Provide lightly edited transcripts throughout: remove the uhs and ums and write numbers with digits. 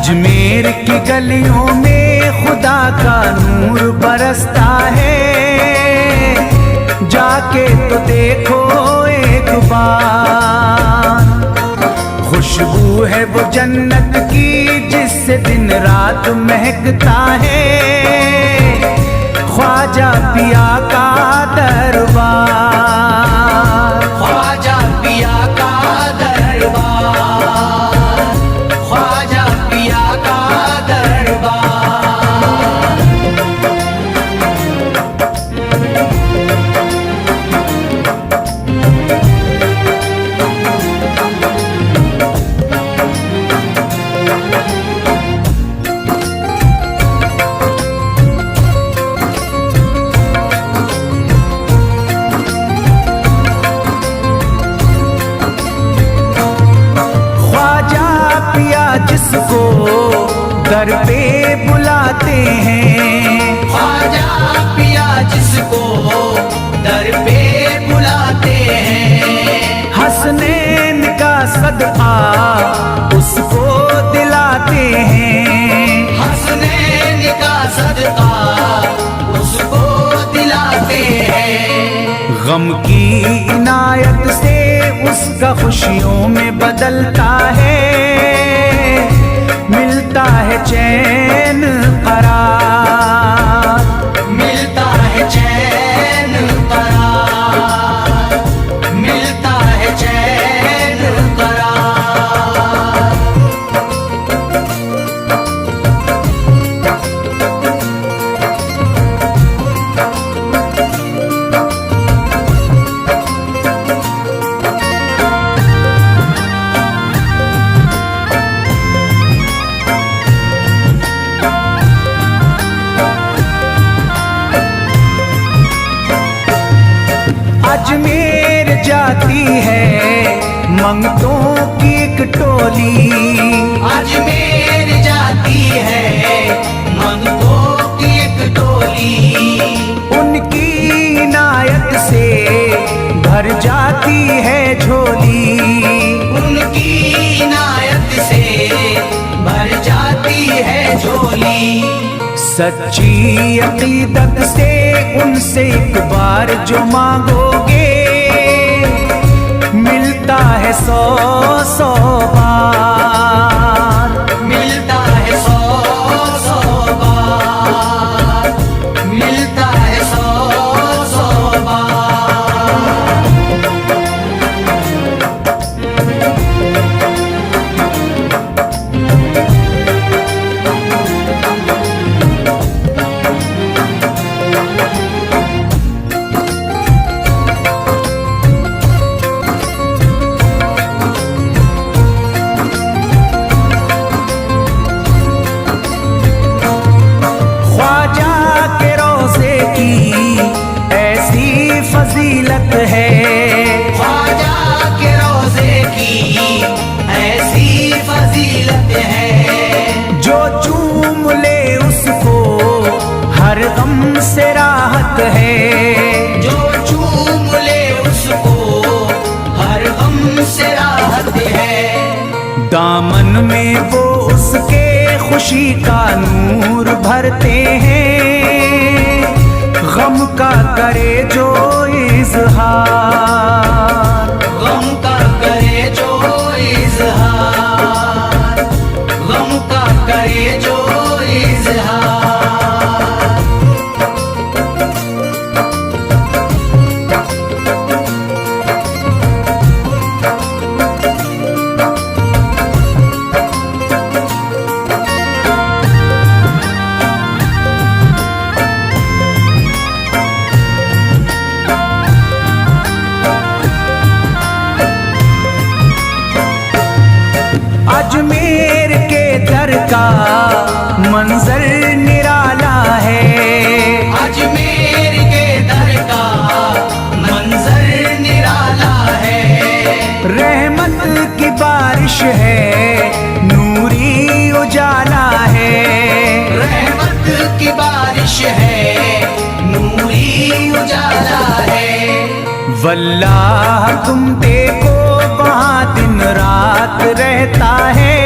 अजमेर की गलियों में खुदा का नूर बरसता है, जाके तो देखो एक बार। खुशबू है वो जन्नत की जिससे दिन रात महकता है, ख्वाजा पिया का दरबार, ख्वाजा पिया का दरबार, ख्वाजा पिया का दरबार। जिसको दर पे बुलाते हैं, ख्वाजा पिया जिसको दर पे बुलाते हैं, हसनैन का सदका उसको दिलाते हैं, हसनैन का सदका उसको दिलाते हैं। गम की इनायत से उसका खुशियों में बदलता है, मिलता है चैन करार, मिलता है चैन करार, मिलता है चैन करार। अजमेर जाती है मंगतों की एक टोली, अजमेर जाती है मंगतों की एक टोली, उनकी इनायत से भर जाती है झोली, उनकी इनायत से भर जाती है झोली। सच्ची अकीदत से उनसे एक बार जो मांगोगे, मिलता है 100 बार, मिलता है 100 बार, मिलता है 100 बार। फजीलत है, ख्वाजा के रोज़े की ऐसी फजीलत है, जो चूम ले उसको हर गम से राहत है, जो चूम ले उसको हर गम से राहत है। दामन में वो उसके खुशी का नूर भरते हैं, गम का करे जो इज़हार, गम का करे जो इज़हार, गम का करे जो इज़हार। अजमेर के दर का मंजर निराला है, अजमेर के दर का मंजर निराला है, रहमत की बारिश है नूरी उजाला है, रहमत की बारिश है नूरी उजाला है। वल्लाह तुम देखो वहाँ दिन रात रहता है,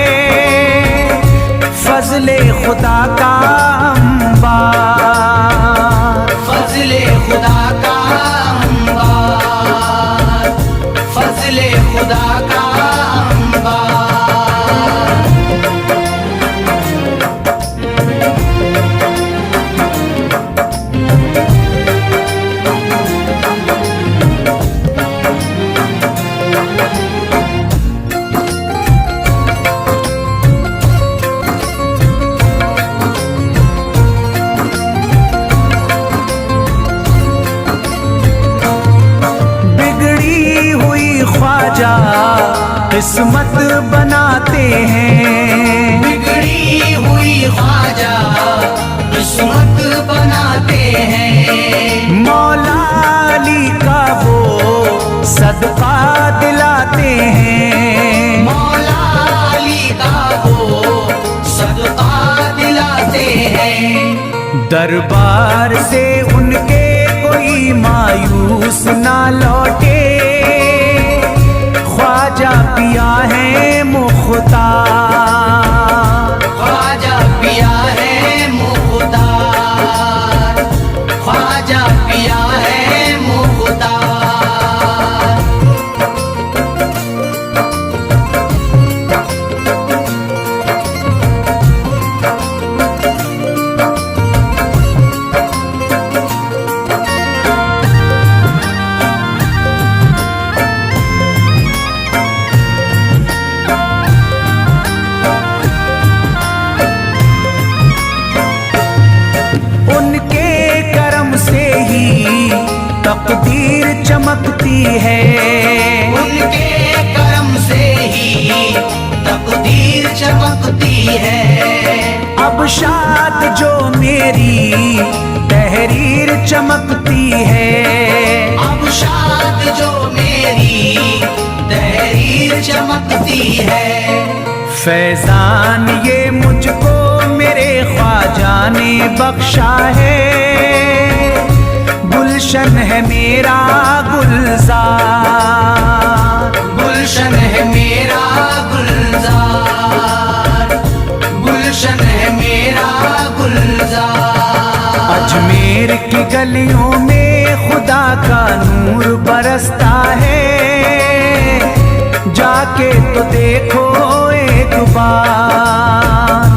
फजले खुदा का अंबार, फजले खुदा का अंबार, फजले खुदा का अंबार। ख्वाजा किस्मत बनाते हैं, बिगड़ी हुई ख्वाजा किस्मत बनाते हैं। मौला अली का वो सदका दिलाते हैं, मौला अली का वो सदका दिलाते हैं। दरबार से उनके कोई मायूस ना लौटे, ख्वाजा पिया है मुख्तार, ख्वाजा पिया है मुख्तार, ख्वाजा पिया है मुख्तार। तकदीर चमकती है, उनके करम से ही तकदीर चमकती है। अब शाद जो मेरी तहरीर चमकती है, अब शाद जो मेरी तहरीर चमकती है। फैजान ये मुझको मेरे ख्वाजा ने बख्शा है, गुलशन है मेरा गुलजार, गुलशन है मेरा गुलजार, गुलशन है मेरा गुलजार। अजमेर की गलियों में खुदा का नूर बरसता है, जाके तो देखो एक बार।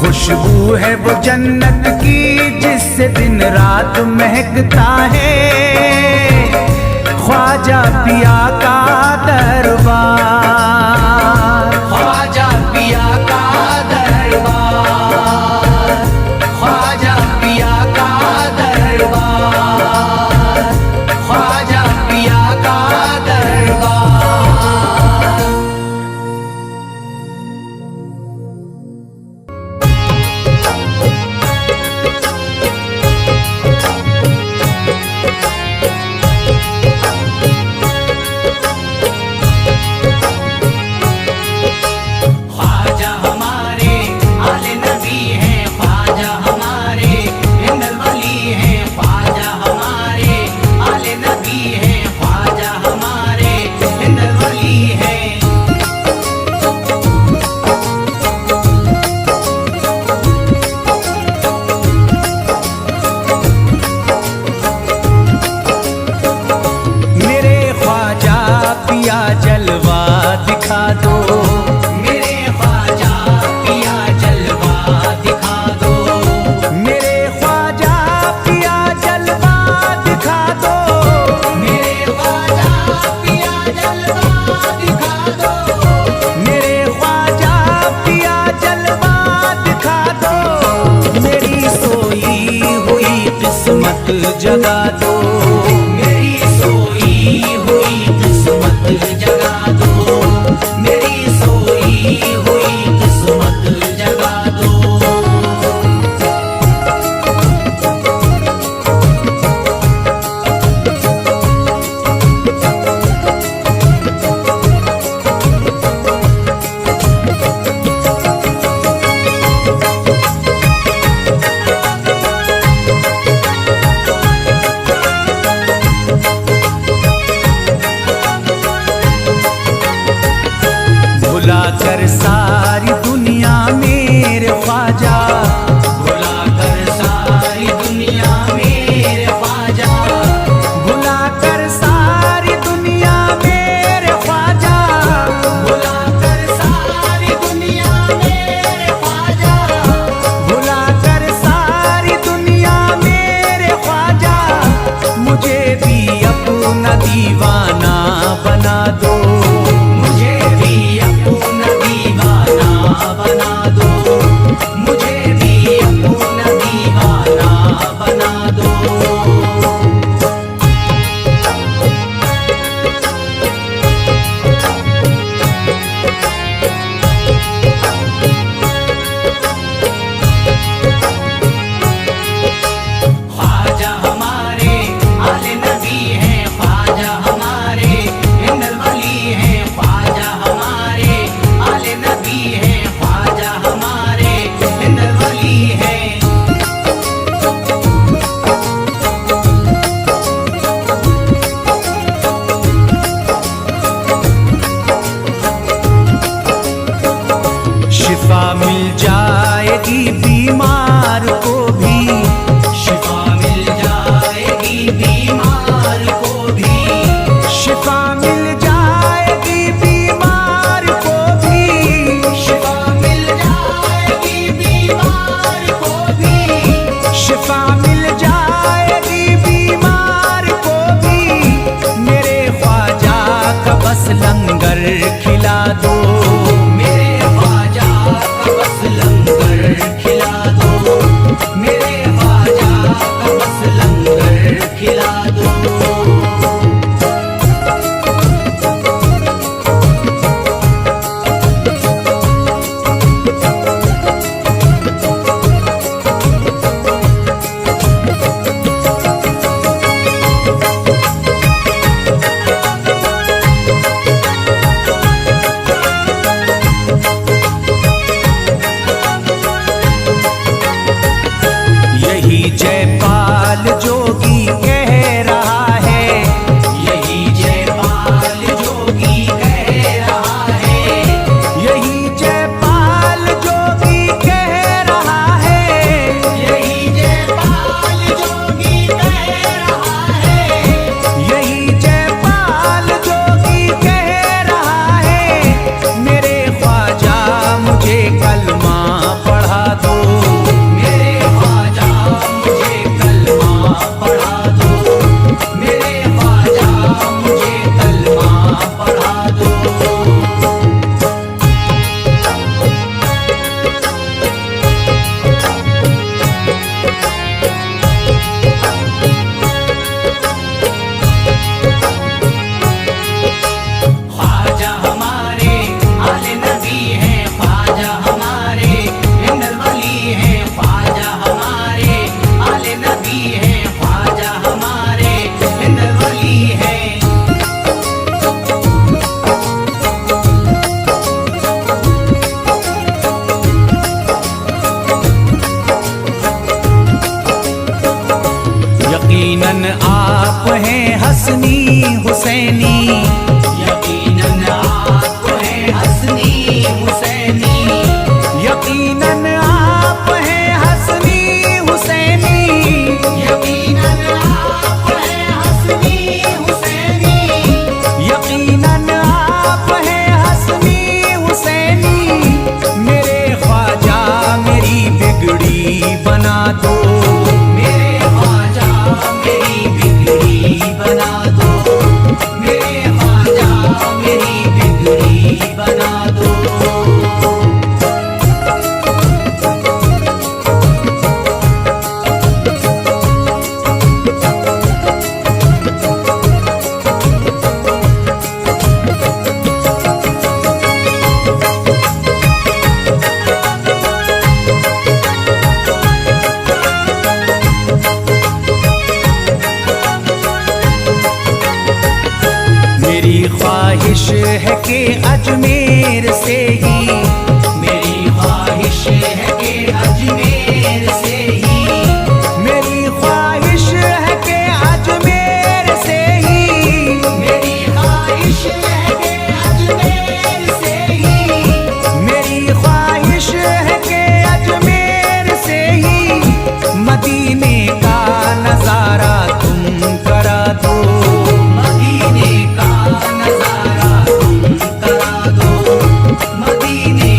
खुशबू है वो जन्नत की जिससे दिन रात महकता है, ख्वाजा पिया का दरबार, ख्वाजा पिया का दरबार, ख्वाजा पिया का दरबार, ख्वाजा पिया का दरबार। दीवाना बना दो, मुझे भी अपना दीवाना बना दो, मुझे भी अपना दीवाना बना दो। ख्वाजा हमारे आले नबी हैं, ख्वाजा हमारे हिंदल वली हैं, ख्वाजा हमारे आले नबी हैं, ख्वाजा हमारे हिंदल वली हैं। शिफा मिल जाएगी बीमार को भी, शिफा मिल जाएगी बीमार को भी, शिफा मिल जाएगी बीमार को भी, शिफा मिल जाएगी बीमार को भी, शिफा मिल जाएगी बीमार को भी। मेरे ख्वाजा का बस लंगर खिला दो, मेरे ख्वाजा का बस लंगर खिला दो, मेरे ख्वाजा का बस लंगर खिला दो। यही जयपाल जोगी कह रहा है, यही जयपाल जोगी कह रहा है, यही जयपाल जोगी कह रहा है, यही जयपाल जोगी कह रहा है, यही जयपाल जोगी कह रहा है। मेरे ख्वाजा मुझे कलमा पढ़ा दो, मेरे ख्वाजा मुझे कलमा पढ़ा दो, मेरे ख्वाजा मुझे कलमा पढ़ा दो। ख्वाजा हमारे आले नबी हैं, ख्वाजा हमारे हिंदल वली हैं, ख्वाजा हमारे आले नबी हैं, ख्वाजा हमारे हिंदल वली हैं। यकीनन आप हैं हसनी हुसैनी, यकीनन आप हैं हसनी हुसैनी, यकीनन आप हैं हसनी हुसैनी, यकीनन आप हैं हसनी हुसैनी, यकीनन आप हैं हसनी हुसैनी। मेरे ख्वाजा मेरी बिगड़ी बना दो, मेरे ख्वाजा मेरी बिगड़ी बना दो, मेरे ख्वाजा मेरी बिगड़ी बना दो। मेरी ख्वाहिश है कि अजमेर से ही, मेरी ख्वाहिश है कि अजमेर से ही, मेरी ख्वाहिश है कि अजमेर से ही, मेरी ख्वाहिश है कि अजमेर से ही, मेरी ख्वाहिश है कि अजमेर से ही मदीने का नजारा तुम करा दो, मदीने का नजारा तुम करा दो, मदीने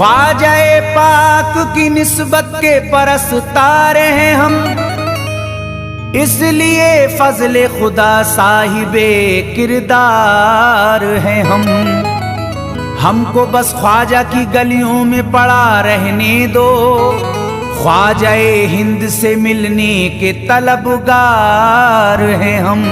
ख्वाजाए पाक की निस्बत के परस्तार हैं हम, इसलिए फजले खुदा साहिबे किरदार हैं हम। हमको बस ख्वाजा की गलियों में पड़ा रहने दो, ख्वाजाए हिंद से मिलने के तलबगार हैं हम।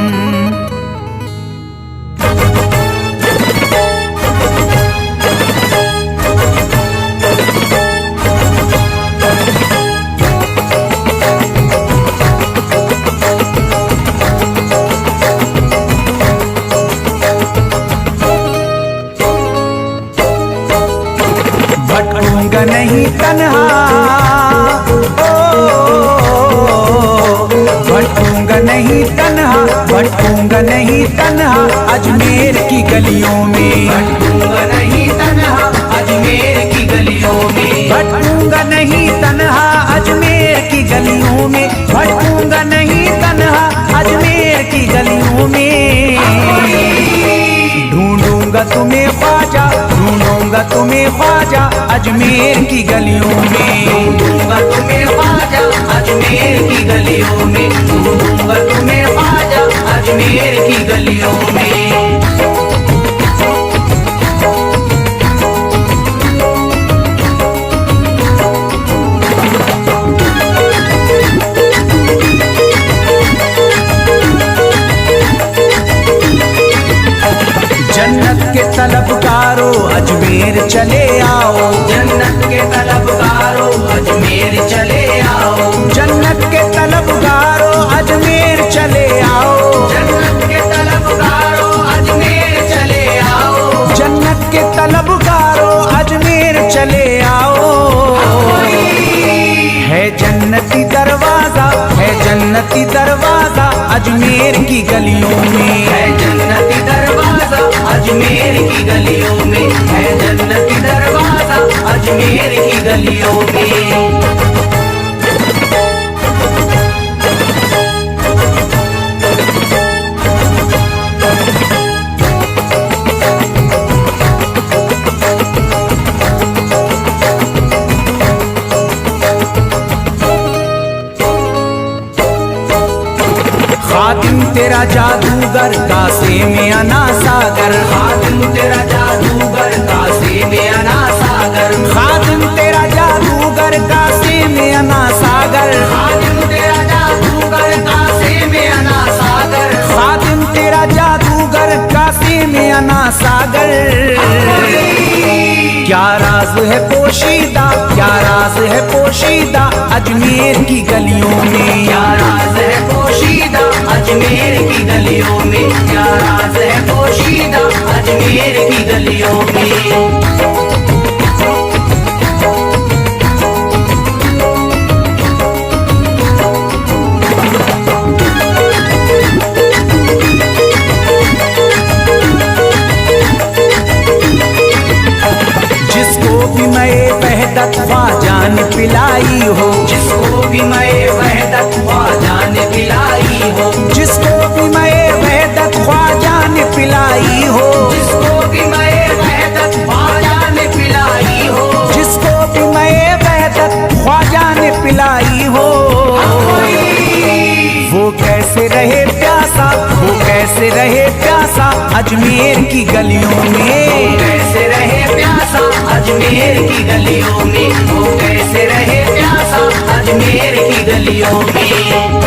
भटकूंगा नहीं तन्हा, भटकूंगा नहीं तन्हा, भटकूंगा नहीं तन्हा अजमेर की गलियों में, भटकूंगा नहीं तन्हा अजमेर की गलियों में, भटकूंगा नहीं तन्हा अजमेर की गलियों में, भटकूंगा नहीं तन्हा अजमेर की गलियों में। ढूंढूंगा तुम्हें ख्वाजा, ढूंढूंगा तुम्हें ख्वाजा अजमेर की गलियों में, ढूंढूंगा तुम्हें ख्वाजा अजमेर की गलियों में, ढूंढूंगा तुम्हें ख्वाजा अजमेर की गलियों में। जन्नत के तलबगारों अजमेर चले आओ, जन्नत के तलबगारों अजमेर चले आओ, जन्नत के तलबगारों अजमेर चले आओ, जन्नत के तलबगारों अजमेर चले आओ, जन्नत के तलबगारों अजमेर चले आओ। है जन्नती दरवाजा, है जन्नती दरवाजा अजमेर की गलियों में, है जन्नती दरवाजा अजमेर की गलियों में, है जन्नती दरवाजा अजमेर की गलियों में। खातिम तेरा जादूगर कासे में अना सागर, खातिम तेरा जादूगर कासे में अना सागर, खातिम तेरा जादूगर कासे में अना सागर, खातिम तेरा जादूगर कासे में अना सागर, खातिम तेरा जादूगर कासे में अना सागर। क्या राज है पोशीदा, क्या राज है पोशीदा अजमेर की गलियों में, क्या राज है पोशीदा अजमेर की गलियों में, क्या राज है पोशीदा अजमेर की गलियों में। जिसको भी मैं वहदत ख्वाजा ने पिलाई हो, जिसको भी मैं वहदत ख्वाजा ने पिलाई हो, जिसको भी मैं वहदत ख्वाजा ने पिलाई हो, जिसको भी मैं वहदत ख्वाजा ने पिलाई हो, जिसको भी मैं वहदत ख्वाजा ने पिलाई हो। वो कैसे रहे प्यासा, वो कैसे रहे प्यासा अजमेर की गलियों में, कैसे रहे प्यासा अजमेर की गलियों में, वो कैसे रहे प्यासा अजमेर की गलियों में।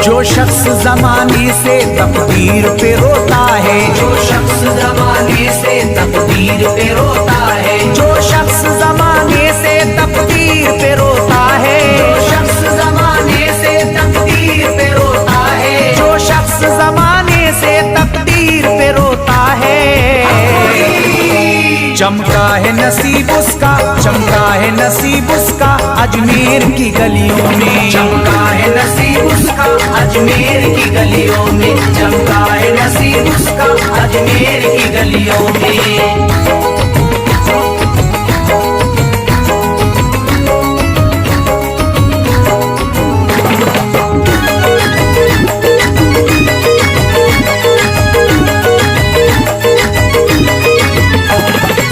जो शख्स जमाने से तकदीर पे रोता है, जो शख्स जमाने से तकदीर पे रोता है, जो शख्स जमाने से तकदीर पे रोता है, जो शख्स जमाने से तकदीर पे रोता है, जो शख्स जमाने से तकदीर पे रोता है। चमका है नसीब उसका, चमका है नसीब उसका अजमेर की गलियों में। चमका है नसीब उसका अजमेर की गलियों में, चमका है नसीब उसका अजमेर की गलियों में।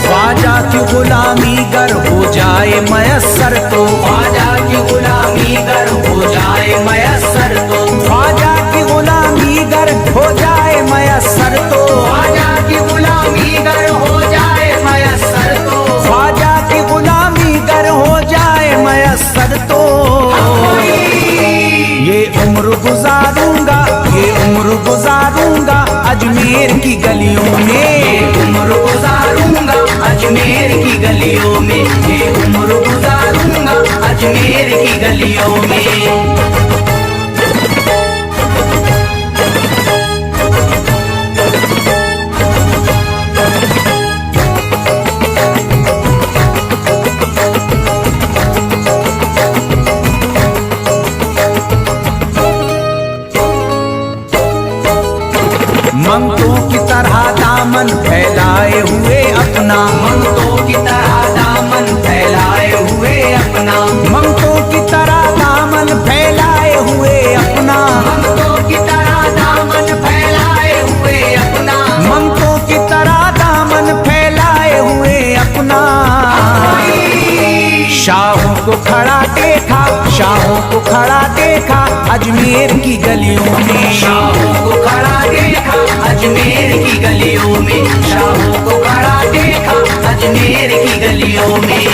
ख्वाजा की गुलामी गर हो जाए मयस्सर तो, ख्वाजा की गुलामी गर हो जाए मयस्सर तो, ख्वाजा की गुलामी गर हो जाए मयस्सर तो, ख्वाजा की गुलामी गर हो जाए मयस्सर तो, ख्वाजा की गुलामी गर हो जाए मयस्सर तो, ये उम्र गुजारूंगा, ये उम्र गुजारूंगा अजमेर की गलियों में। उम्र गुजारूंगा अजमेर की गलियों में, ये उम्र गुजारूंगा अजमेर की गलियों में। मंगतों की तरह दामन फैलाए हुए अपना, मंगतों की तरह दामन फैलाए हुए अपना, मंगतों की तरह दामन फैलाए हुए अपना, मंगतों की तरह दामन फैलाए हुए अपना, मंगतों की तरह दामन फैलाए हुए अपना। शाहों को खड़ा देखा, शाहों को खड़ा देखा अजमेर की गलियों में। शाहों को खड़ा देखा अजमेर की गलियों में, शाहों को खड़ा देखा अजमेर की गलियों में।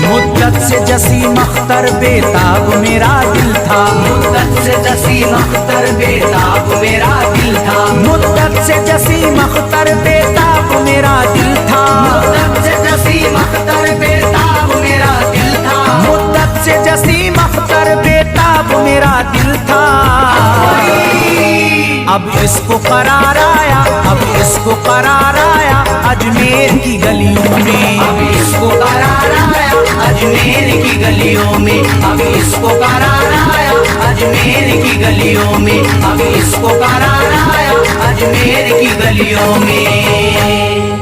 मुद्दत से जसीम अख्तर बेताब मेरा दिल था, मुद्दत से जसीम अख्तर बेताब मेरा दिल था, मुद्दत से जसीम अख्तर बेताब मेरा दिल था, मुद्दत से जसीम अख्तर बेताब मेरा दिल था, मुद्दत से जसीम अख्तर बेताब मेरा दिल था। अब इसको करार आया, अब इसको करार आया अजमेर की गलियों में। अब इसको करार आया अजमेर की गलियों में, अब इसको करार आया अजमेर की गलियों में, अब इसको करार आया अजमेर की गलियों में।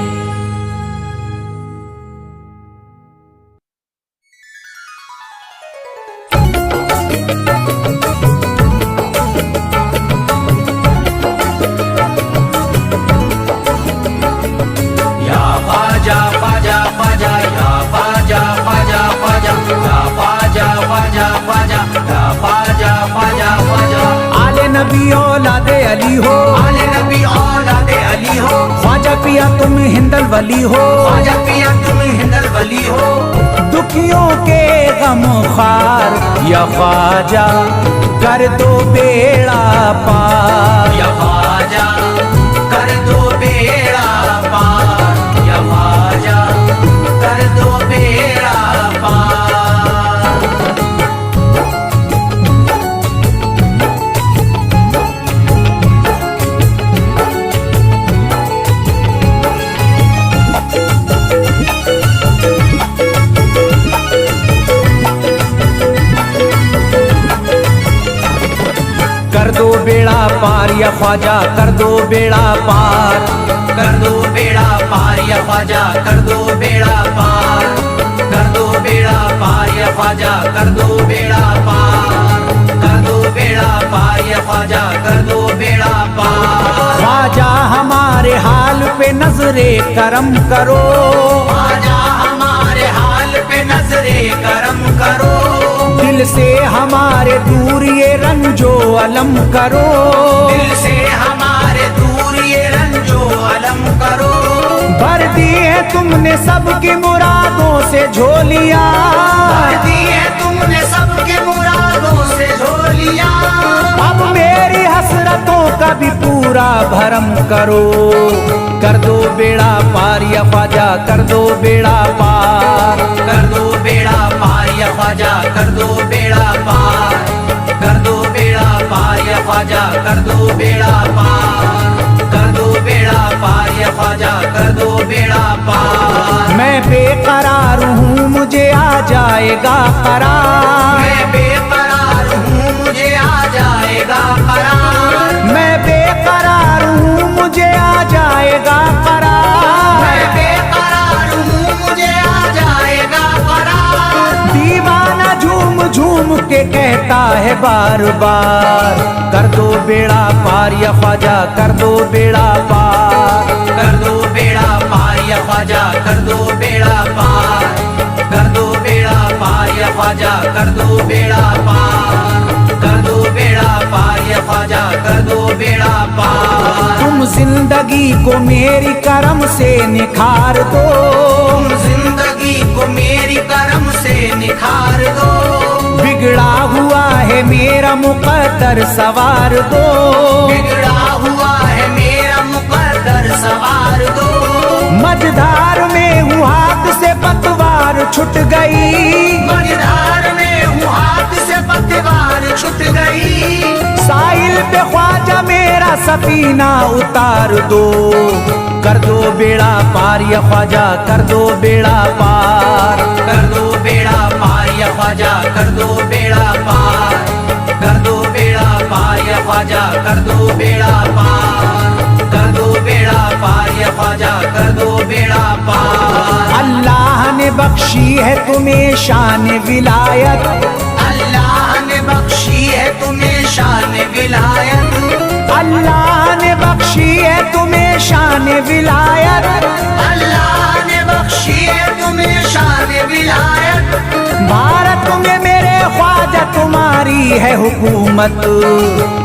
आले नबी औलादे अली हो, आले नबी औलादे अली हो, ख्वाजा पिया तुम हिंदल वली हो, ख्वाजा पिया तुम हिंदल वली हो, दुखियों के गम खार या ख्वाजा कर दो बेड़ा पार, या ख्वाजा कर दो बेड़ा पार, या ख्वाजा कर दो बेड़ा पार। कर दो बेड़ा पार या ख्वाजा कर दो बेड़ा पार, कर दो बेड़ा पार या ख्वाजा कर दो बेड़ा पार, कर दो बेड़ा पार या ख्वाजा कर दो बेड़ा पार, कर दो बेड़ा पार या ख्वाजा कर दो बेड़ा पार। ख्वाजा हमारे हाल पे नजरे करम करो, ख्वाजा हमारे हाल पे नजरे करम करो, दिल से हमारे दूर ये रंजो अलम करो, दिल से हमारे दूर ये रंजो अलम करो। भर दी है तुमने सबकी मुरादों से झोलियां, भर दी है तुमने सबके मुरादों से झोलियां, अब मेरी हसरतों का भी पूरा पूरा भरम करो, कर दो बेड़ा पार या ख्वाजा, कर दो बेड़ा पार, कर दो बेड़ा पार या ख्वाजा, कर दो बेड़ा पार, कर दो बेड़ा पार या ख्वाजा, कर दो बेड़ा पार, कर दो बेड़ा पार या ख्वाजा, कर दो बेड़ा पार। मैं बेकरार हूँ मुझे आ जाएगा करार, मैं बेकरार हूँ मुझे आ जाएगा करार, मैं बेकरार हूँ मुझे आ जाएगा करार, मैं बेकरार हूँ मुझे आ जाएगा करार। दीवाना झूम झूम के कहता है बार बार, कर दो बेड़ा पार या ख्वाजा, कर दो बेड़ा पार, कर दो बेड़ा पार या ख्वाजा, कर दो बेड़ा पार, कर दो बेड़ा पार या ख्वाजा, कर दो बेड़ा पार, कर दो बेड़ा पार या ख्वाजा, कर दो बेड़ा पार। तुम जिंदगी को मेरी करम से निखार दो, तुम जिंदगी को मेरी करम से निखार दो, बिगड़ा हुआ है मेरा मुकद्दर सवार दो, बिगड़ा हुआ है मेरा मुकद्दर सवार दो। मझधार में हूँ हाथ से पतवार छूट गई, मझधार में हूँ हाथ से पतवार छूट गई, साहिल पे ख्वाजा मेरा सफीना उतार दो, कर दो बेड़ा पार या ख्वाजा, कर दो बेड़ा पार, कर दो बेड़ा पार या ख्वाजा, कर दो बेड़ा पार, कर दो बेड़ा पार या ख्वाजा, कर दो बेड़ा पार, कर दो बेड़ा पार या ख्वाजा, कर दो बेड़ा पार। अल्लाह ने बख्शी है तुम्हें शान विलायत, अल्लाह ने बख्शी है तुम्हें शान विलायत, अल्लाह ने बख्शी है तुम्हें शान विलायत, अल्लाह ने बख्शी है तुम्हें शान विलायत। भारत में मेरे ख्वाजा तुम्हारी है हुकूमत,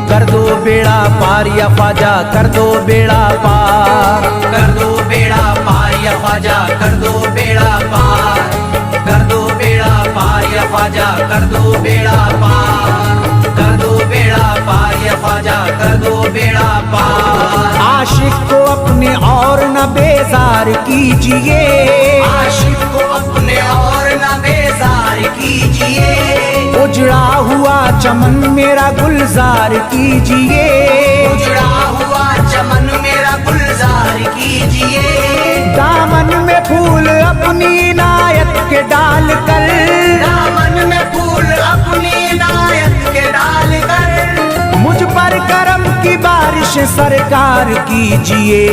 कर दो बेड़ा पार या ख्वाजा, कर दो बेड़ा पार, कर दो बेड़ा पार या ख्वाजा, कर दो बेड़ा पार, कर दो बेड़ा पार या ख्वाजा, कर दो बेड़ा पार, कर दो बेड़ा पार या ख्वाजा, कर दो बेड़ा पार। आशिक को अपने और न बेजार कीजिए, आशिक को अपने और न बेजार कीजिए, उजड़ा हुआ चमन मेरा गुलजार कीजिए, उजड़ा हुआ चमन मेरा गुलजार कीजिए, दामन में फूल अपनी इनायत के डाल कर, दामन में फूल अपनी इनायत के डाल कर, मुझ पर करम की बारिश सरकार कीजिए,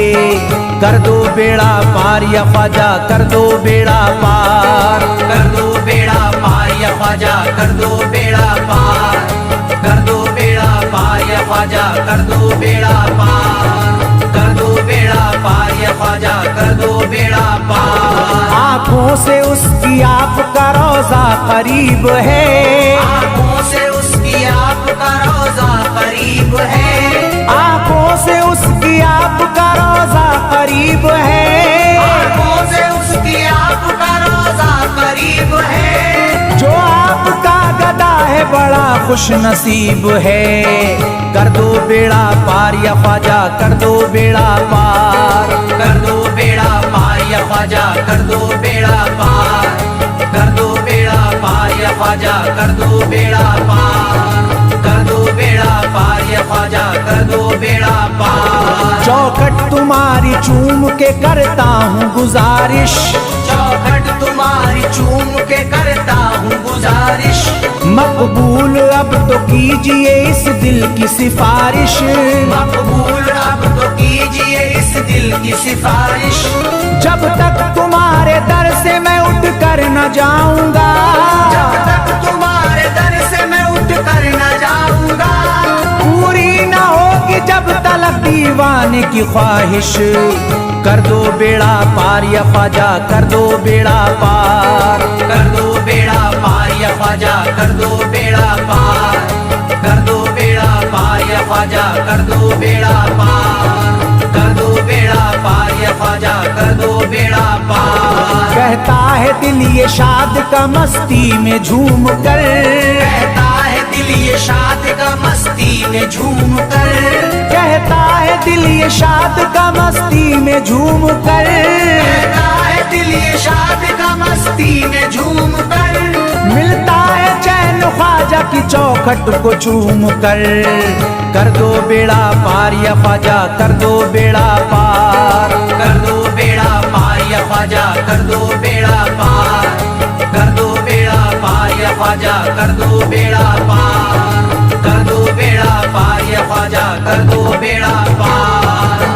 कर दो बेड़ा पार या ख्वाजा, कर दो बेड़ा पार, कर दो बेड़ा पार या ख्वाजा, कर दो बेड़ा पार, कर दो बेड़ा पार या ख्वाजा, कर दो बेड़ा पार, कर दो बेड़ा पार या ख्वाजा, कर दो बेड़ा पार। आँखों से उसकी आपका रोजा करीब है, आँखों से उसकी आपका रोजा करीब है, आँखों से उसकी आपका रोजा करीब है, आँखों से उसकी आपका रोजा करीब है, जो आपका गदा है बड़ा खुश नसीब है, कर दो बेड़ा पार या ख्वाजा, कर दो बेड़ा पार, कर दो बेड़ा पार या ख्वाजा, कर दो बेड़ा पार, कर दो बेड़ा पार या ख्वाजा, कर दो बेड़ा पार, कर दो बेड़ा पार या ख्वाजा, कर दो बेड़ा पार। चौखट तुम्हारी चूम के करता हूँ गुजारिश, चौखट तुम्हारी चूम के करता हूँ गुजारिश, मकबूल अब तो कीजिए इस दिल की सिफारिश, मकबूल अब तो कीजिए इस दिल की सिफारिश, जब तक तुम्हारे दर से मैं उठ कर न जाऊंगा, जब तक तुम्हारे दर से मैं उठ कर न जाऊंगा, पूरी न होगी जब तलक दीवाने की ख्वाहिश, कर दो बेड़ा पार या ख्वाजा, कर दो बेड़ा पार, कर दो बेड़ा पार या ख्वाजा, कर दो बेड़ा पार, कर दो बेड़ा पार या ख्वाजा, कर दो बेड़ा पार, कर दो बेड़ा पार या ख्वाजा, कर दो बेड़ा पार। कहता है दिल ये शाद का मस्ती में झूम कर, कहता है दिल ये शाद का मस्ती में झूम कर, कहता है दिल ये शाद का मस्ती में झूम कर, कहता है दिल ये शाद का मस्ती में झूम कर, मिलता है चैन ख्वाजा की चौखट को चूम कर दो बेड़ा पार या ख्वाजा, कर दो बेड़ा पार, कर दो बेड़ा पार या ख्वाजा, कर दो बेड़ा पार, कर दो बेड़ा पार या ख्वाजा, कर दो बेड़ा पार, कर दो बेड़ा पार या ख्वाजा, कर दो बेड़ा पार।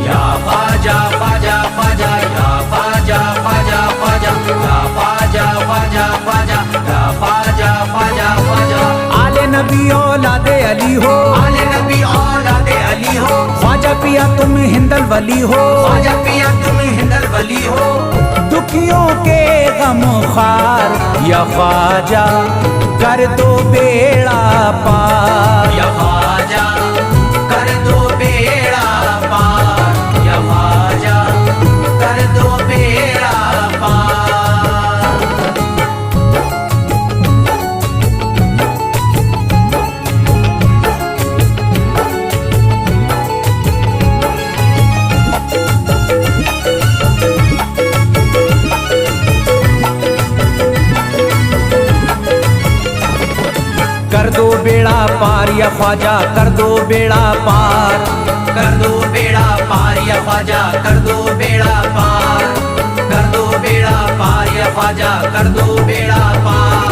या ख्वाजा ख्वाजा ख्वाजा, या ख्वाजा ख्वाजा ख्वाजा, या ख्वाजा ख्वाजा ख्वाजा, या ख्वाजा ख्वाजा ख्वाजा। आले नबी औलादे अली हो, आले नबी औलादे अली हो, ख्वाजा पिया तुम हिंदल वली हो, ख्वाजा पिया तुम हिंदल वली हो, दुखियों के गम खार या ख्वाजा, कर दो बेड़ा पार, या ख्वाजा कर दो बेड़ा पार, या ख्वाजा कर दो बेड़ा पार। कर दो बेड़ा पार या ख्वाजा, कर दो बेड़ा पार, कर दो बेड़ा पार या ख्वाजा, कर दो बेड़ा पार, कर दो बेड़ा पार या ख्वाजा, कर दो बेड़ा पार,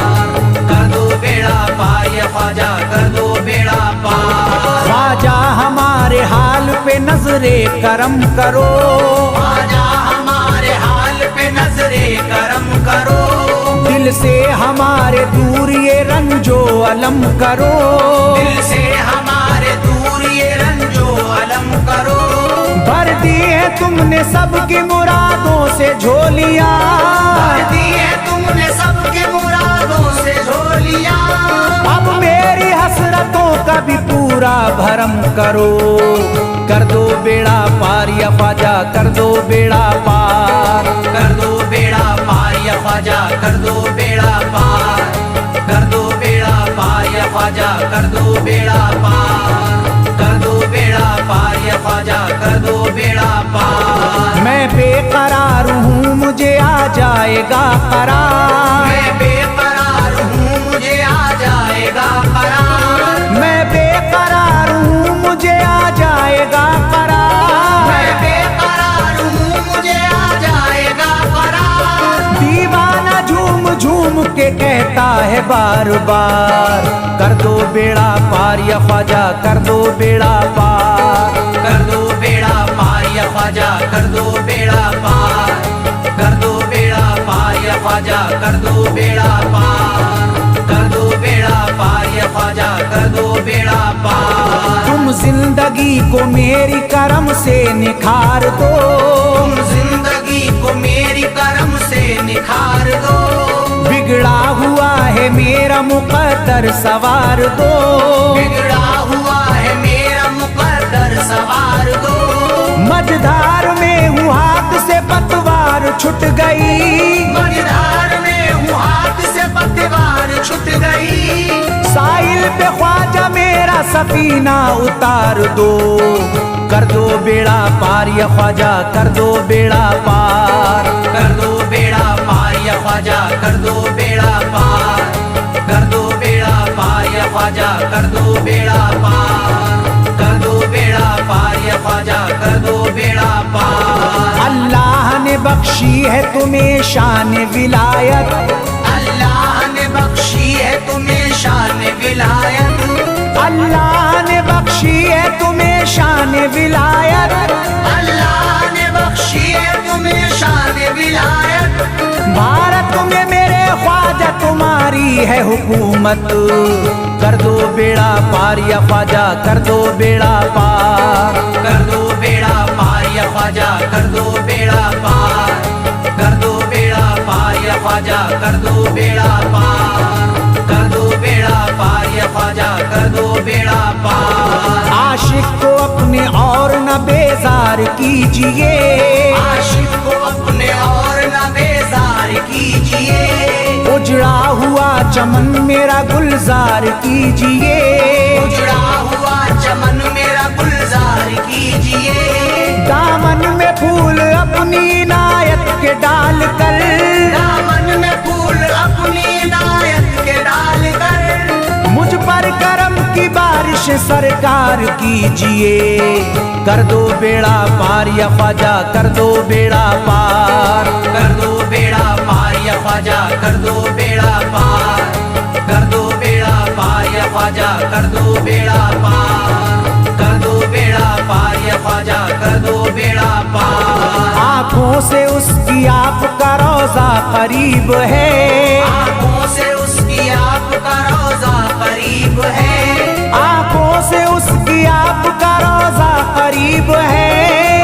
कर दो बेड़ा पार या ख्वाजा, कर दो बेड़ा पार। ख्वाजा हमारे हाल पे नजरे करम करो, ख्वाजा हमारे हाल पे नजरे करम करो, दिल से हमारे दूर ये रंजो अलम करो, दिल से हमारे दूर ये रंजो अलम करो। भर दी है तुमने सबकी मुरादों से झोलियां, भर दी है तुमने सबके मुरादों से झोलियां, अब मेरी हसरतों का भी पूरा भरम करो, कर दो बेड़ा पार या ख्वाजा, कर दो बेड़ा पार, कर दो बेड़ा पार या ख्वाजा, कर दो बेड़ा पार, कर दो बेड़ा पार या ख्वाजा, कर दो बेड़ा पार, कर दो बेड़ा पार या ख्वाजा, कर दो बेड़ा पार। मैं बेकरार हूँ मुझे आ जाएगा करार, मैं बेकरार हूँ मुझे आ जाएगा करार, मैं बेकरार हूँ मुझे आ जाएगा करार, मैं बेकरार हूँ मुझे आ जाएगा करार। दीवाना झूम झूम के कहता है बार बार, कर दो बेड़ा पार या ख्वाजा, कर दो बेड़ा पार, कर दो बेड़ा पार या ख्वाजा, कर दो बेड़ा पार, कर दो बेड़ा पार या ख्वाजा, कर दो बेड़ा पार, कर दो बेड़ा पार या ख्वाजा, कर दो बेड़ा पार। तुम जिंदगी को मेरी करम से निखार दो, तुम जिंदगी को मेरी करम से निखार दो, बिगड़ा हुआ है मेरा मुकद्दर सवार दो, बिगड़ा हुआ है मेरा मुकद्दर सवार दो। मझधार में हूँ हाथ से पतवार छूट गई, मझधार में हूँ हाथ से पतवार छूट गई, साहिल पे ख्वाजा मेरा सफीना उतार दो, कर दो बेड़ा पार या ख्वाजा, कर दो बेड़ा पार, कर दो बेड़ा पार या ख्वाजा, कर दो बेड़ा पार, कर दो बेड़ा पार या ख्वाजा, कर दो बेड़ा पार, कर दो बेड़ा पार या ख्वाजा, कर दो बेड़ा पार। अल्लाह ने बख्शी है तुम्हें शान विलायत, अल्लाह ने बख्शी है तुम्हें शान विलायत, अल्लाह ने बख्शी है तुम्हें शान विलायत, अल्लाह ने बख्शी है तुम्हें शान विलायत। भारत में मेरे ख्वाजा तुम्हारी है हुकूमत, कर दो बेड़ा पार या ख्वाजा, कर दो बेड़ा पार, कर दो बेड़ा पार या ख्वाजा, कर दो बेड़ा पार, कर दो बेड़ा पार या ख्वाजा, कर दो बेड़ा पार, कर दो बेड़ा पार या ख्वाजा, कर दो बेड़ा पार। आशिक को अपने और न बेजार कीजिए, आशिक उजड़ा हुआ चमन मेरा गुलजार कीजिए, उजड़ा हुआ चमन मेरा गुलजार कीजिए। दामन में फूल अपनी इनायत के डाल कर, दामन में फूल अपनी इनायत के डाल कर मुझ पर करम की बारिश सरकार कीजिए। कर दो बेड़ा पार या ख्वाजा, कर दो बेड़ा पार, कर दो बेड़ा पार या ख्वाजा, कर दो बेड़ा पार, कर दो बेड़ा पार या ख्वाजा, कर दो बेड़ा पार, कर दो बेड़ा पार या ख्वाजा, कर दो बेड़ा पार। आंखों से उसकी आपका रोजा करीब है, आंखों से उसकी आपका रोजा करीब है, आंखों से उसकी आपका रोजा करीब है,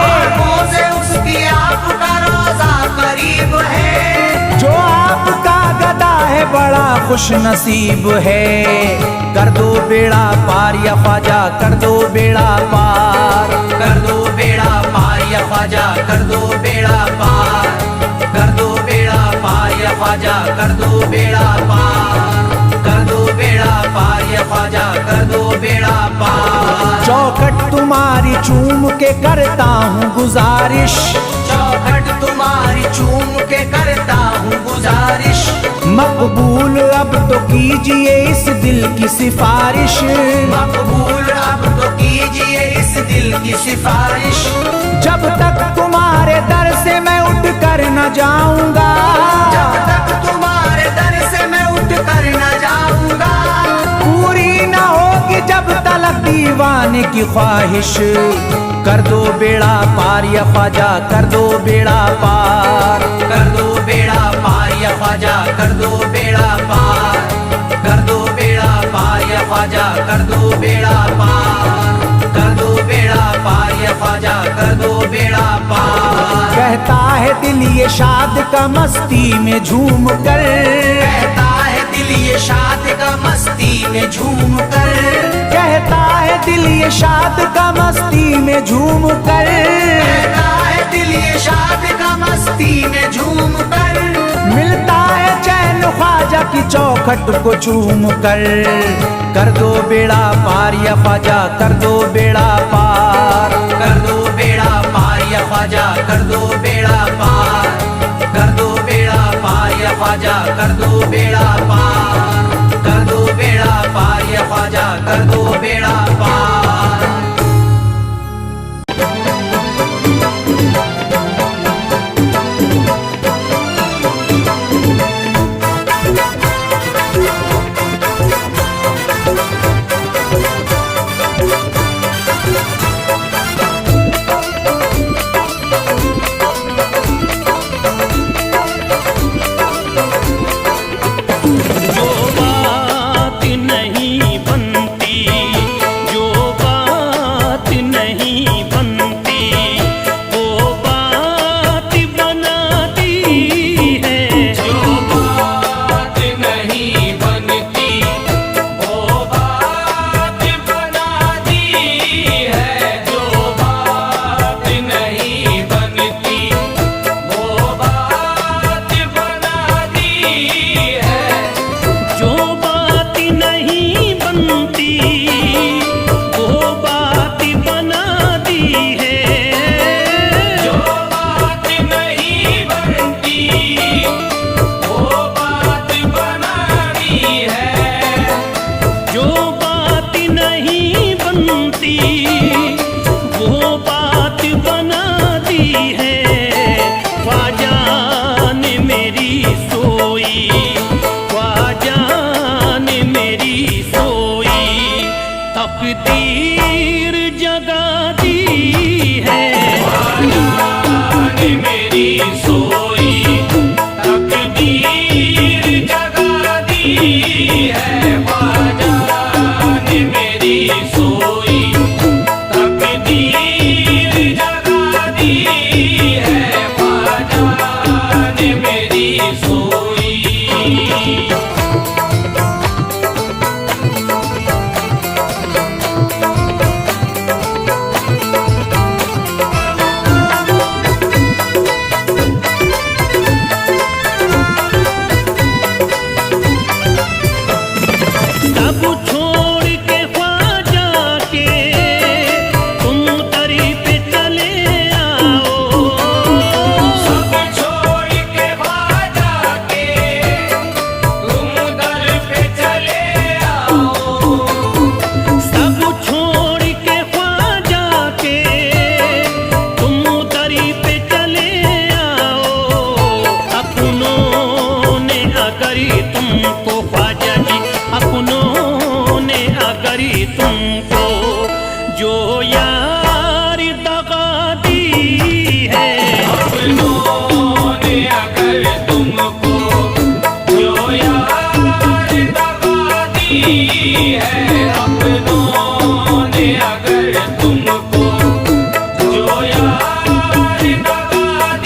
आंखों से उसकी आपका रोजा करीब है। जो आपका गदा है बड़ा खुश नसीब है। कर दो बेड़ा पार या ख्वाजा, कर दो बेड़ा पार, कर दो बेड़ा पार या ख्वाजा, कर दो बेड़ा पार, कर दो बेड़ा पार या ख्वाजा, कर दो बेड़ा पार, कर दो बेड़ा पार या ख्वाजा, कर दो बेड़ा पार। चौखट तुम्हारी चूम के करता हूँ गुजारिश, चौखट तुम्हारी चूम के करता हूँ गुजारिश। मकबूल अब तो कीजिए इस दिल की सिफारिश, मकबूल अब तो कीजिए इस दिल की सिफारिश। जब तक तुम्हारे दर से मैं उठ कर न जाऊंगा, जब तक तुम्हारे दर से मैं उठ कर न जाऊंगा, पूरी न होगी जब तलक दीवाने की ख्वाहिश। कर दो बेड़ा पार या ख्वाजा, कर दो बेड़ा पार, कर दो बेड़ा पार या ख्वाजा, कर दो बेड़ा पार, कर दो बेड़ा पार या ख्वाजा, कर दो बेड़ा पार, कर दो बेड़ा पार या ख्वाजा, कर दो बेड़ा पार। कहता है दिल ये शाद का मस्ती में झूम कर, कहता है दिल ये शाद का मस्ती में झूम कर, कहता है दिल ये शाद का मस्ती में झूम कर, कहता है दिल ये शाद का मस्ती में झूम कर। मिलता है चैन ख्वाजा की चौखट को चूम कर। कर दो बेड़ा पार या ख्वाजा, कर दो बेड़ा पार, कर दो बेड़ा पार या ख्वाजा, कर दो बेड़ा पार, कर दो बेड़ा पार या ख्वाजा, कर दो बेड़ा पार, कर दो बेड़ा पार या ख्वाजा, कर दो बेड़ा पार। तकदीर जगा दी है मेरी सोई, तकदीर जगा दी है ख्वाजा ने मेरी सोई, तकदीर जगा दी है ख्वाजा ने मेरी सोई।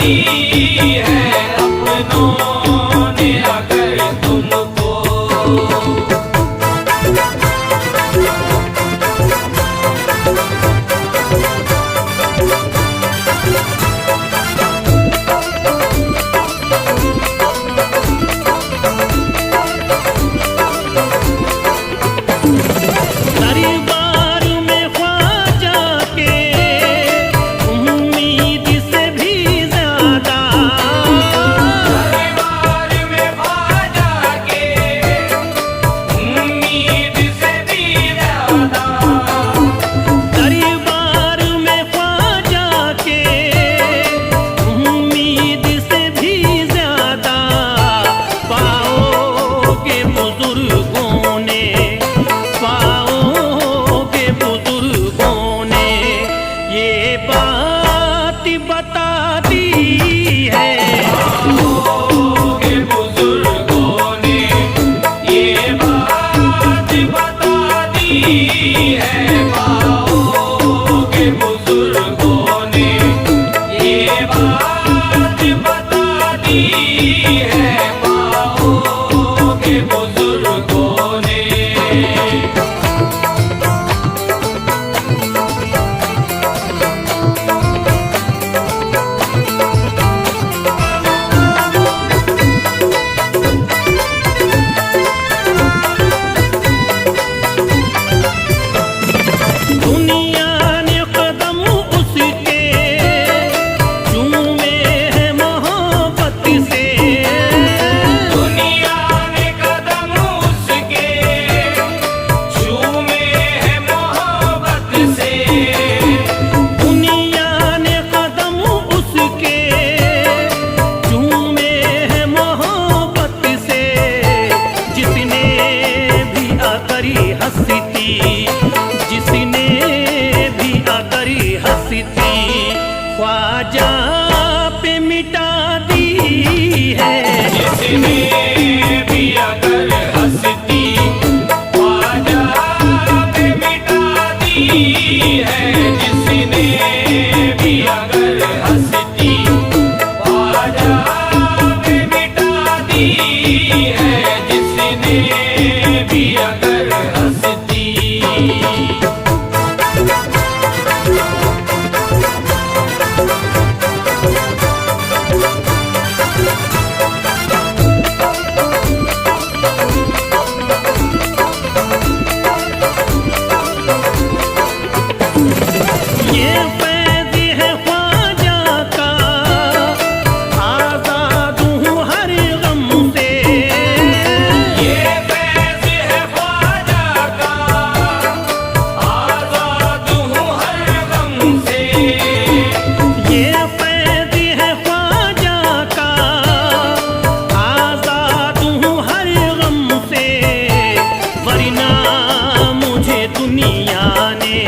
दी है अपनों ने अगर तुमको। दरबार में ख्वाजा के उम्मीद से भी ज्यादा, दरबार में ख्वाजा के उम्मीद से भी ज्यादा, दरबार में ख्वाजा के उम्मीद से भी ज्यादा पाओगे बुजुर्गों ने, पाओगे बुजुर्गों ने ये बात बता दी है। के बुजुर्गों ने ये बात बता दी है, पाओ के बुजुर्गों ने ये बात बता दी है, पाओ के बुजुर्गों ने। दुनिया ने कदम उसके चूमे है मोहब्बत से, दुनिया ने कदम उसके चूमे है मोहब्बत से, दुनिया ने कदम उसके चूमे है मोहब्बत से। जिसने भी आकरी हंसती, जिसने भी आकरी हंसती ख्वाजा पे मिटा दी है। जिसने भी अगर हंसती ख्वाजा पे मिटा दी है, जिसने भी अगर हंसती ख्वाजा पे मिटा दी है, जिसने भी अगर हंसती। ये फैज़ है ख्वाजा का, आज़ाद हूँ हर गम से। ये फैज़ है ख्वाजा का, आज़ाद हूँ हर गम से। ये फैज़ है ख्वाजा का, आज़ाद हूँ हर गम से। वरना मुझे दुनिया ने,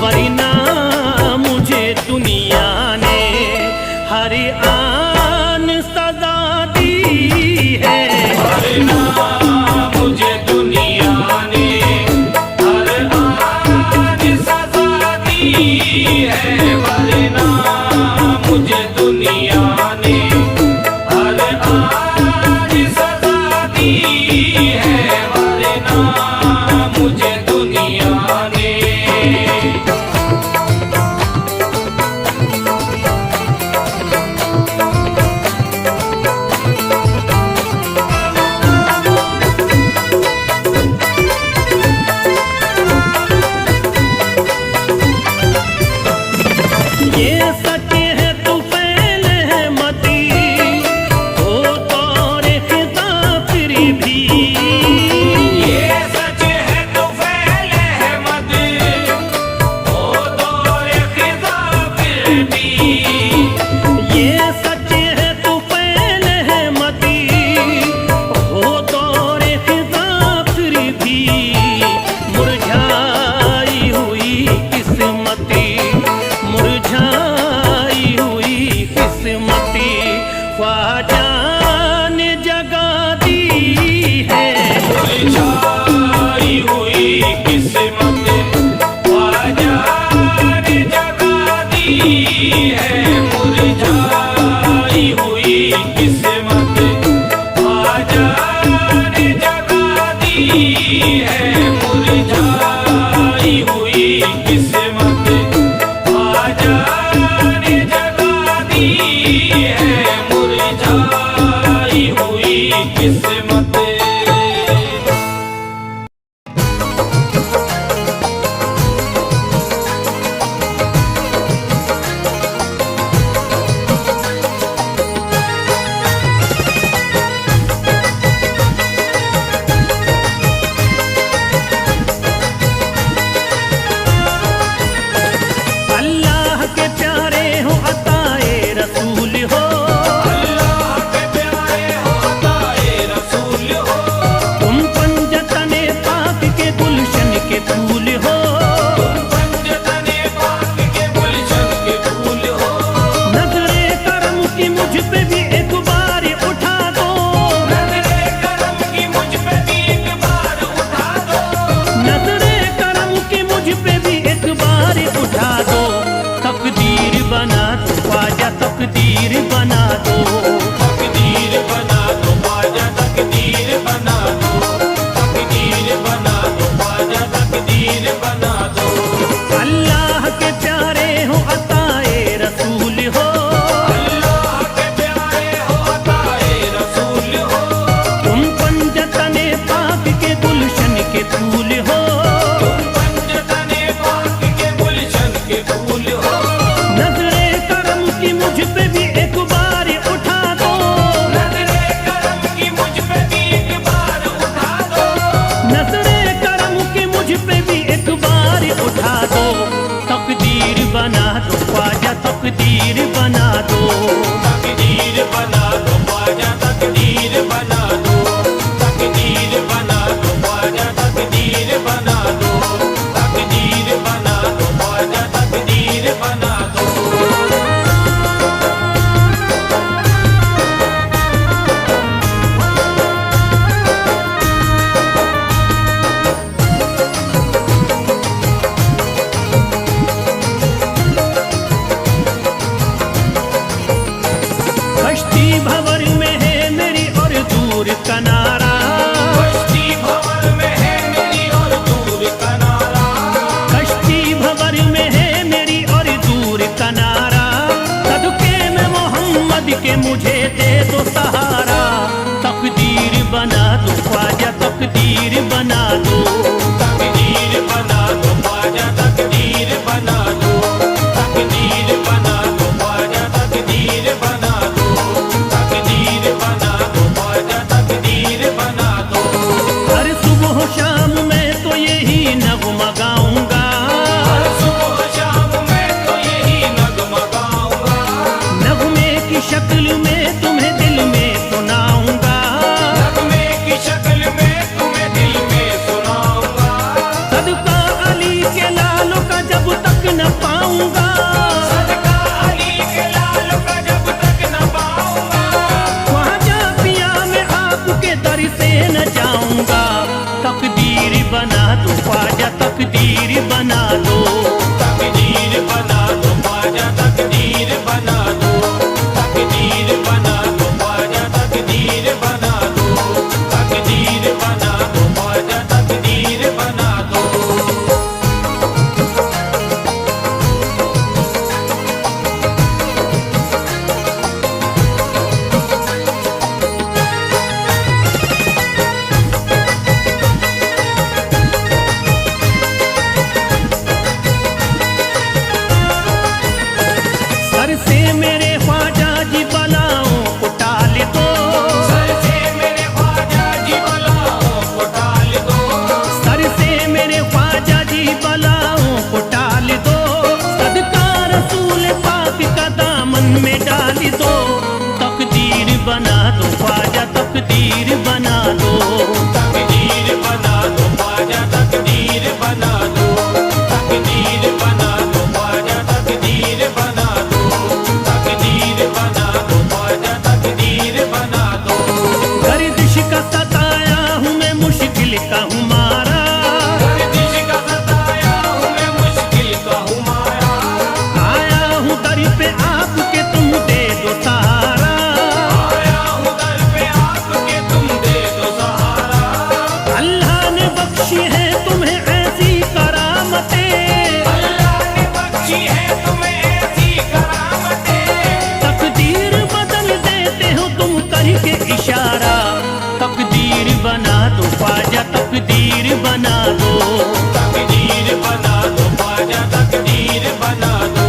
वरना मुझे दुनिया ने हर आन सजा दी है। वरना मुझे दुनिया ने हर आन सजा दी है, वरना मुझे दुनिया ने हर आन सजा दी है, वरना मुझे दुनिया ने। के मुझे दे दो सहारा, तकदीर बना दो ख्वाजा तकदीर बना दो, तकदीर बना दो ख्वाजा तकदीर बना दो, तकदीर बना दो ख्वाजा तकदीर बना दो, तकदीर बना दो ख्वाजा तकदीर बना दो। हर सुबह शाम मैं तो यही नगमा गाऊंगा, हर सुबह शाम मैं तो यही नगमा गाऊंगा, नगमे की शक्ल में तुम्हें दिल में सुनाऊंगा, नगमे की शक्ल में तुम्हें दिल में सुनाऊंगा, सदका अली के लालों का जब तक न पाऊंगा, सदका अली के लाल का जब तक न पाऊंगा, ख्वाजा पिया मैं आपके दर से न जाऊंगा, तकदीर बना दो ख्वाजा तकदीर बना दो, तकदीर बना दो ख्वाजा तकदीर बना दो, तकदीर बना दो ख्वाजा तकदीर बना दो, तकदीर बना दो ख्वाजा तकदीर बना दो। सर से मेरे ख्वाजा जी बलाओं को टाल दो, सर से मेरे ख्वाजा जी बलाओं को टाल दो, सर से मेरे ख्वाजा जी बलाओं को टाल दो, सदका रसूल पाक का दामन में डाल दो, तकदीर बना दो ख्वाजा तकदीर बना दो, तकदीर बना दो ख्वाजा तकदीर बना दो, तकदीर बना दो ख्वाजा तकदीर बना दो, तकदीर बना दो ख्वाजा तकदीर बना दो। गर्दिश का सताया हूँ मैं मुश्किल का हूँ मारा, गर्दिश का सताया हूँ मैं मुश्किल का हूँ मारा, आया हूँ दर पे आपके तुम दे दो सहारा, आया हूँ दर पे आपके तुम दे दो सहारा, अल्लाह ने बख्शी है तुम्हें ऐसी करामतें, अल्लाह ने बख्शी है तुम्हें ऐसी करामतें, तकदीर बदल देते हो तुम करके इशारा, तकदीर बना दो ख्वाजा तकदीर बना दो, तकदीर बना दो ख्वाजा तकदीर बना दो,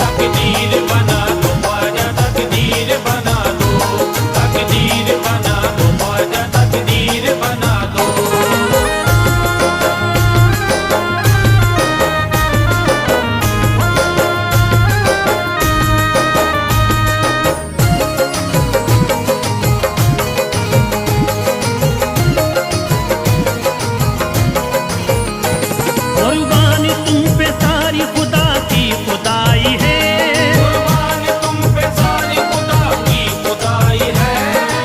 तकदीर बना दो ख्वाजा तकदीर बना दो, तकदीर बना दो ख्वाजा तकदीर बना दो। कुर्बान तुम पे सारी खुदा की खुदाई है, कुर्बान तुम पे सारी खुदा की खुदाई है,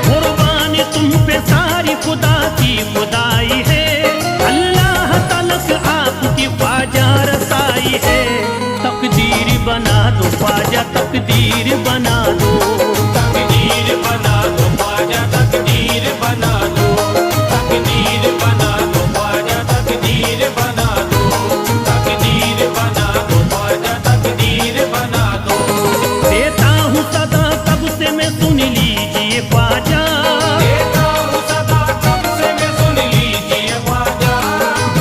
कुर्बान तुम पे सारी खुदा की खुदाई है, अल्लाह तलक आपकी ख्वाजा रसाई है, तकदीर बना दो ख्वाजा तकदीर बना दो, तकदीर बना दो ख्वाजा तकदीर बना दो, तकदीर बना दो ख्वाजा तकदीर बना दो, तकदीर बना दो ख्वाजा तकदीर बना दो। देता हूँ सदा कब से मैं सुन लीजिए ख्वाजा, देता हूँ सदा कब से मैं सुन लीजिए ख्वाजा,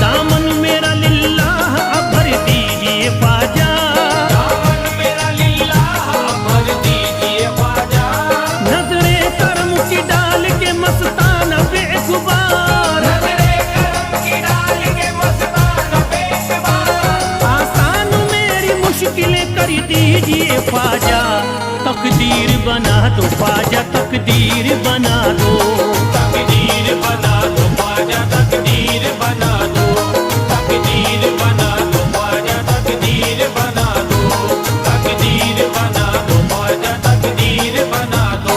दामन मेरा लिल्लाह अब भर दीजिए ख्वाजा, दामन मेरा लिल्लाह भर दीजिए ख्वाजा, नजरे करम की डाल के मस्ताना बेखुबार, नजरे करम की डाल के मस्ताना बेखुबार, आसान मेरी मुश्किलें कर दीजिए ख्वाजा, तकदीर बना दो ख्वाजा तकदीर बना दो, तकदीर बना दो ख्वाजा तकदीर बना दो, तकदीर बना दो ख्वाजा तकदीर बना दो, तकदीर बना दो ख्वाजा तकदीर बना दो।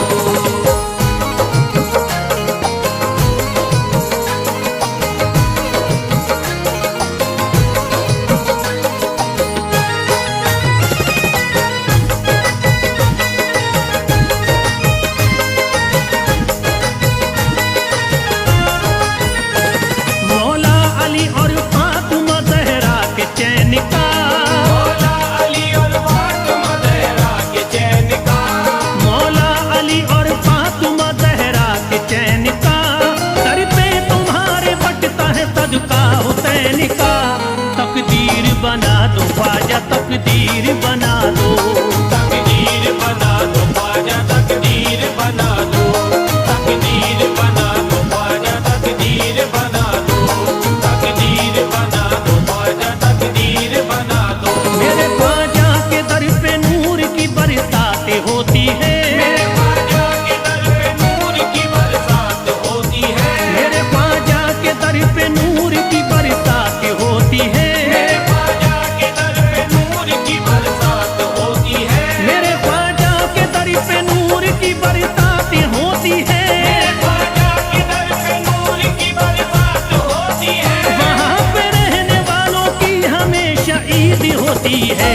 होती है।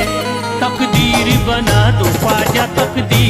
तकदीर बना दो ख्वाजा तकदीर